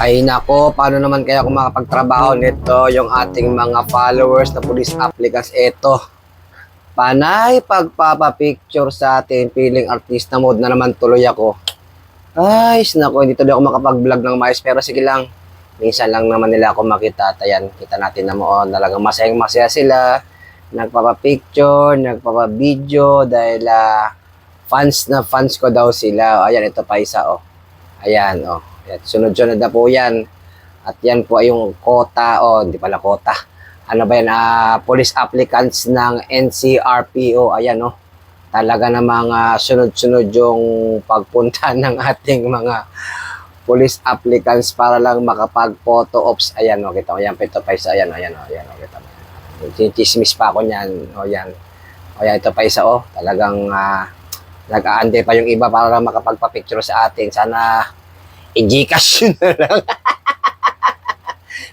Ay nako, paano naman kaya kung makapagtrabaho nito yung ating mga followers na police applicants? Eto, panay pagpapapicture sa atin, feeling artista mode na naman tuloy ako. Ay, nako, hindi tuloy ako makapag-vlog ng mais, pero sige lang. Minsan lang naman nila ako makita, at ayan, kita natin na mo, talagang masayang masaya sila. Nagpapapicture, nagpapabideo dahil fans na fans ko daw sila. Ayan, ito pa isa, oh. Ayan, oh. Ayan, sunod-sunod na po yan. At yan po ay yung quota, oh, hindi pala quota. Ano ba yan? Police applicants ng NCRPO. Ayan, oh. Talaga namang sunod-sunod yung pagpunta ng ating mga police applicants para lang makapag-photo ops. Ayan, oh, kita mo. Ayan, ito pa isa. Ayan, ayan, oh, ayan, oh, kita mo. Chismis pa ako niyan. O, yan. O, yan, ito pa isa, oh. Talagang nag-aantay pa yung iba para lang makapagpa-picture sa atin. Sana i-Gcash yun na lang.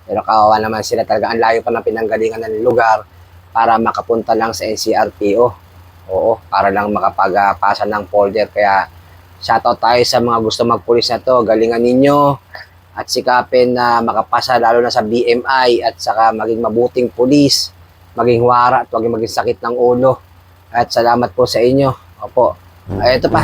Pero kawawa naman sila, talaga ang layo pa ng pinanggalingan ng lugar para makapunta lang sa NCRPO. Oo, para lang makapagpasa ng folder. Kaya shoutout tayo sa mga gusto magpulis na to. Galingan ninyo at sikapin na makapasa lalo na sa BMI at saka maging mabuting pulis, maging wara at maging sakit ng ulo. At salamat po sa inyo. Opo. Ito pa.